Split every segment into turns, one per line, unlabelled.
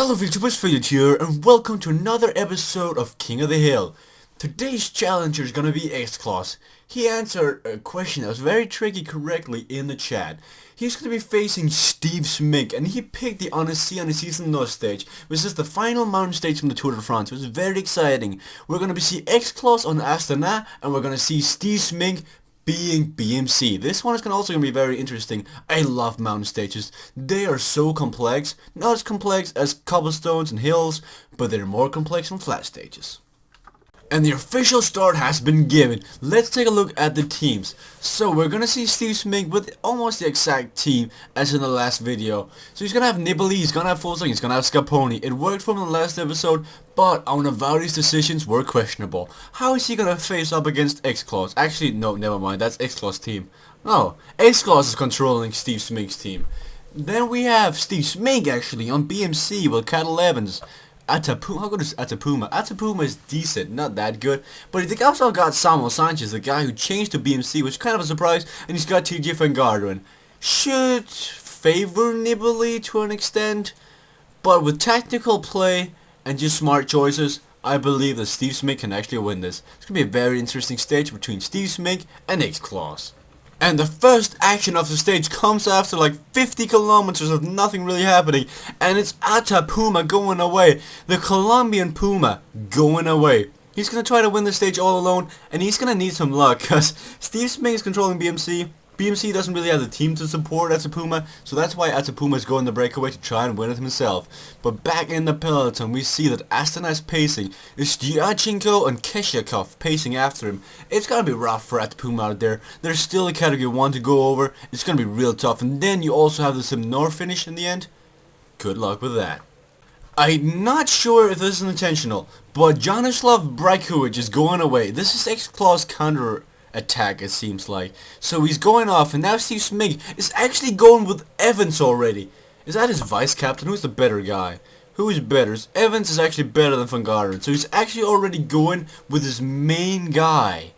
Hello VTubers, Faded here, and welcome to another episode of King of the Hill. Today's challenger is gonna be Xclawsz. He answered a question that was very tricky correctly in the chat. He's gonna be facing Stevesmink, and he picked the Odyssey on the Season North stage, which is the final mountain stage from the Tour de France. It was very exciting. We're gonna see Xclawsz on Astana, and we're gonna see Stevesmink being BMC. This one is also going to be very interesting. I love mountain stages. They are so complex. Not as complex as cobblestones and hills, but they're more complex than flat stages. And the official start has been given. Let's take a look at the teams. So we're gonna see Stevesmink with almost the exact team as in the last video. So he's gonna have Nibali, he's gonna have Fulsang, he's gonna have Scarponi. It worked for him in the last episode, but Aunavari's decisions were questionable. How is he gonna face up against Xclawsz? Actually, no, never mind, that's Xclawsz's team. No, Xclawsz is controlling Stevesmink's team. Then we have Stevesmink actually on BMC with Cattle Evans. Atapuma, how good is Atapuma? Atapuma is decent, not that good. But they also got Samuel Sanchez, the guy who changed to BMC, which is kind of a surprise. And he's got TJ Van Garderen. Should favor Nibali to an extent. But with tactical play and just smart choices, I believe that Stevesmink can actually win this. It's going to be a very interesting stage between Stevesmink and Xclawsz. And the first action of the stage comes after like 50 kilometers of nothing really happening. And it's Atapuma going away. The Colombian Puma going away. He's going to try to win the stage all alone. And he's going to need some luck. Because Stevesmink is controlling BMC. BMC doesn't really have the team to support Atapuma, so that's why Atapuma is going the breakaway to try and win it himself. But back in the peloton, we see that Astana is pacing. It's Dyachenko and Keshyakov pacing after him. It's gonna be rough for Atapuma out there. There's still a category 1 to go over. It's gonna be real tough. And then you also have the Simnor finish in the end. Good luck with that. I'm not sure if this is intentional, but Janislav Brajkovic is going away. This is Xclawsz counter attack, it seems like. So he's going off, and now Stevesmink is actually going with Evans already. Is that his vice captain? Who's the better guy? Who is better? Evans is actually better than Van Garderen, so he's actually already going with his main guy.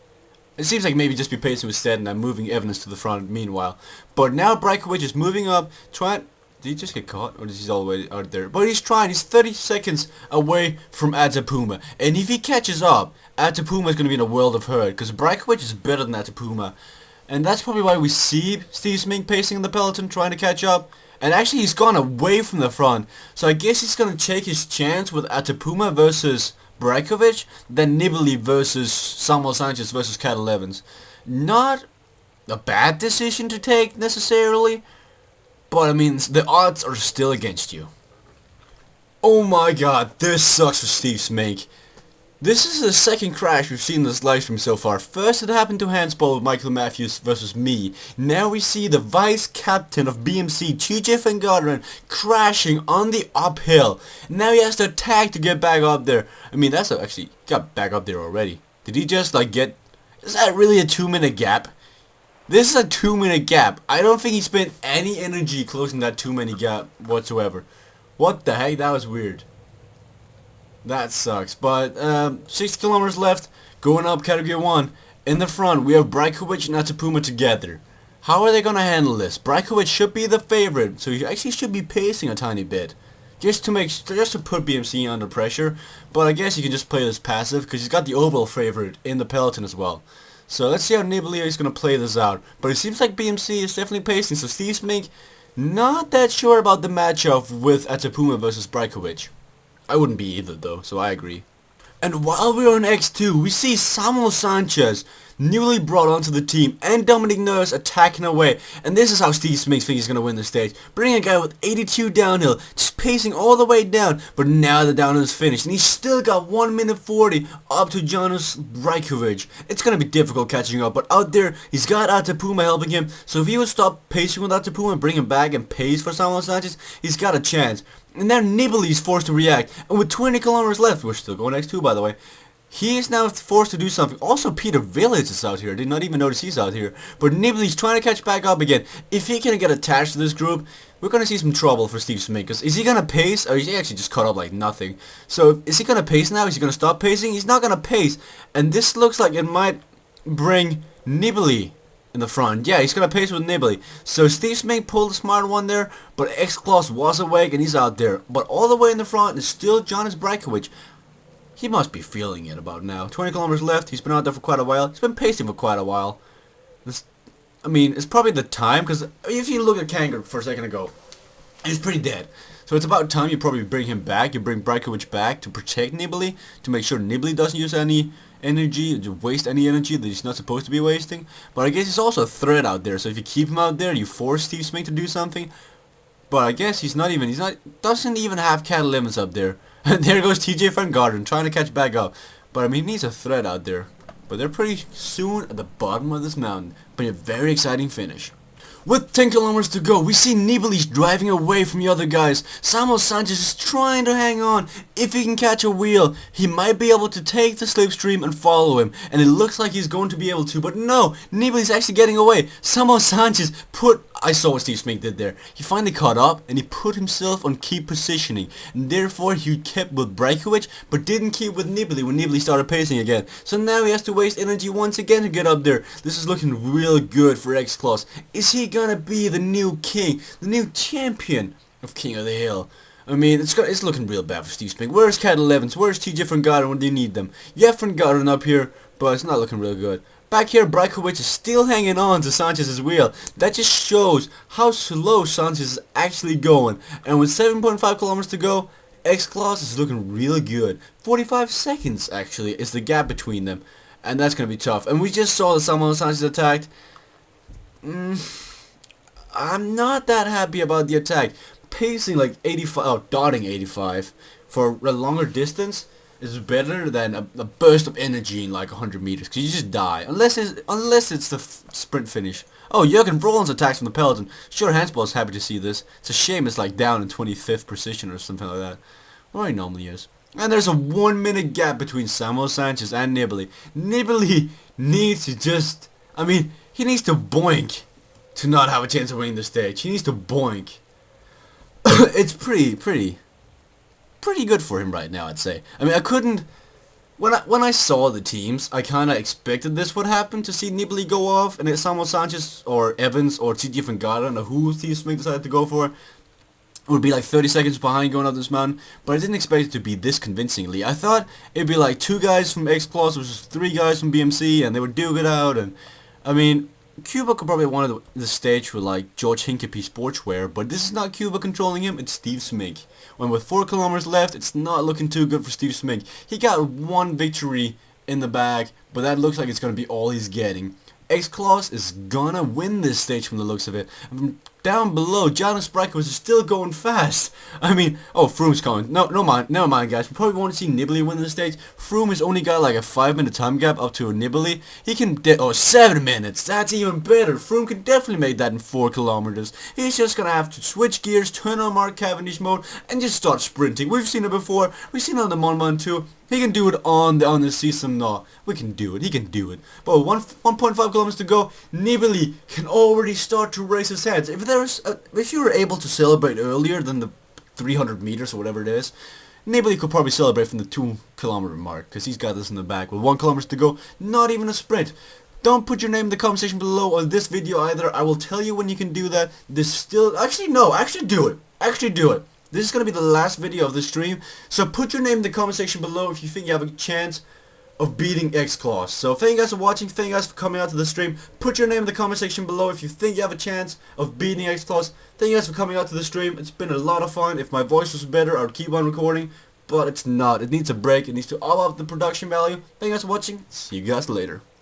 It seems like maybe just be pacing with Stead and I'm moving Evans to the front meanwhile. But now Brajkovic is moving up, trying... Did he just get caught, or is he all the way out there? But he's trying. He's 30 seconds away from Atapuma. And if he catches up, Atapuma is going to be in a world of hurt. Because Brajkovic is better than Atapuma. And that's probably why we see Stevesmink pacing in the peloton, trying to catch up. And actually, he's gone away from the front. So I guess he's going to take his chance with Atapuma versus Brajkovic. Then Nibali versus Samuel Sanchez versus Cattle Evans. Not a bad decision to take, necessarily. But I mean, the odds are still against you. Oh my god, this sucks for Stevesmink. This is the second crash we've seen in this livestream so far. First it happened to Handball with Michael Matthews versus me. Now we see the vice captain of BMC, TJ Van Garderen, crashing on the uphill. Now he has to attack to get back up there. I mean, that's actually got back up there already. Did he just like get... Is that really a 2-minute gap? This is a 2-minute gap. I don't think he spent any energy closing that 2-minute gap whatsoever. What the heck? That was weird. That sucks. But 6 kilometers left. Going up category 1. In the front, we have Brajkovic and Atapuma together. How are they going to handle this? Brajkovic should be the favorite, so he actually should be pacing a tiny bit. Just to put BMC under pressure. But I guess you can just play this passive, because he's got the overall favorite in the peloton as well. So let's see how Nibali is going to play this out. But it seems like BMC is definitely pacing. So Stevesmink, not that sure about the matchup with Atapuma versus Brajkovic. I wouldn't be either though, so I agree. And while we're on X2, we see Samuel Sanchez newly brought onto the team and Dominic Nurse attacking away. And this is how Stevesmink thinks he's going to win the stage. Bringing a guy with 82 downhill, just pacing all the way down. But now the downhill is finished. And he's still got 1 minute 40 up to Janusz Brajkovic. It's going to be difficult catching up. But out there, he's got Atapuma helping him. So if he would stop pacing with Atapuma and bring him back and pace for Samuel Sanchez, he's got a chance. And now Nibali is forced to react. And with 20 kilometers left, we're still going X2 by the way. He is now forced to do something. Also, Peter Village is out here. I did not even notice he's out here. But Nibali's trying to catch back up again. If he can get attached to this group, we're going to see some trouble for Stevesmink. Because is he going to pace? Or is he actually just caught up like nothing? So, is he going to pace now? Is he going to stop pacing? He's not going to pace. And this looks like it might bring Nibali in the front. Yeah, he's gonna pace with Nibbly. So Stevesmink pulled the smart one there, but Xclawsz was awake and he's out there. But all the way in the front is still Jonas Brajkovic. He must be feeling it about now. 20 kilometers left. He's been out there for quite a while. He's been pacing for quite a while. I mean, it's probably the time, because if you look at Kangar for a second ago, he's pretty dead. So it's about time you probably bring him back. You bring Brajkovic back to protect Nibbly, to make sure Nibbly doesn't use any energy, to waste any energy that he's not supposed to be wasting. But I guess he's also a threat out there, so if you keep him out there, you force Stevesmink to do something. But I guess doesn't even have Cat 11s up there. And there goes TJ Van Garderen trying to catch back up. But I mean, he needs a threat out there. But they're pretty soon at the bottom of this mountain. But a very exciting finish. With 10 kilometers to go, we see Nibbly driving away from the other guys. Samuel Sanchez is trying to hang on. If he can catch a wheel, he might be able to take the slipstream and follow him. And it looks like he's going to be able to, but no, Nibbly's actually getting away. Samuel Sanchez I saw what Stevesmink did there. He finally caught up and he put himself on key positioning. And therefore he kept with Brajkovic, but didn't keep with Nibbly when Nibbly started pacing again. So now he has to waste energy once again to get up there. This is looking real good for Xclawsz. Is he gonna be the new king, the new champion of King of the Hill? I mean, it's looking real bad for Stevesmink. Where's Cat 11s? Where's TJ Van Garderen when they need them? You have Van Garderen up here, but it's not looking real good. Back here, Brajkovic is still hanging on to Sanchez's wheel. That just shows how slow Sanchez is actually going. And with 7.5 kilometers to go, Xclawsz is looking really good. 45 seconds, actually, is the gap between them. And that's going to be tough. And we just saw that Samuel Sanchez attacked. I'm not that happy about the attack. Pacing like 85, dotting 85 for a longer distance is better than a burst of energy in like 100 meters, because you just die. Unless it's the sprint finish. Oh, Jürgen Rollins attacks from the peloton. Sure, Hansball is happy to see this. It's a shame it's like down in 25th position or something like that. Well, he normally is. And there's a 1 minute gap between Samuel Sanchez and Nibbly. Nibbly needs to just, I mean, he needs to boink to not have a chance of winning the stage. He needs to boink. It's pretty good for him right now, I'd say. I mean, I couldn't, when I saw the teams, I kind of expected this would happen, to see Nibbly go off and Samuel Sanchez or Evans or TJ Van Garderen or who Stevesmink decided to go for would be like 30 seconds behind going up this mountain, but I didn't expect it to be this convincingly. I thought it'd be like 2 guys from Xclawsz versus 3 guys from BMC, and they would duke it out. And I mean, Cuba could probably have won the stage with like George Hincapie Sportswear, but this is not Cuba controlling him, it's Stevesmink. When with 4 kilometers left, it's not looking too good for Stevesmink. He got 1 victory in the bag, but that looks like it's going to be all he's getting. Xclawsz is gonna win this stage from the looks of it. Down below, Jonas Brajkovic is still going fast. I mean, oh, Froome's coming. Never mind, guys. We probably won't see Nibbly win this stage. Froome has only got like a 5-minute time gap up to Nibbly. He can, 7 minutes. That's even better. Froome can definitely make that in 4 kilometers. He's just gonna have to switch gears, turn on Mark Cavendish mode, and just start sprinting. We've seen it before. We've seen it on the Mont Ventoux. He can do it on the Seasam. No, we can do it. He can do it. But 1.5 kilometers to go, Nibbly can already start to raise his hands. If you were able to celebrate earlier than the 300 meters or whatever it is, Nibbly could probably celebrate from the 2 kilometer mark, because he's got this in the back. With 1 kilometer to go, not even a sprint. Don't put your name in the comment section below on this video either. I will tell you when you can do that. Actually do it. Actually do it. This is going to be the last video of the stream, so put your name in the comment section below if you think you have a chance of beating Xclawsz. So thank you guys for watching, thank you guys for coming out to the stream. Put your name in the comment section below if you think you have a chance of beating Xclawsz. Thank you guys for coming out to the stream. It's been a lot of fun. If my voice was better, I would keep on recording, but it's not. It needs a break. It needs to all up the production value. Thank you guys for watching. See you guys later.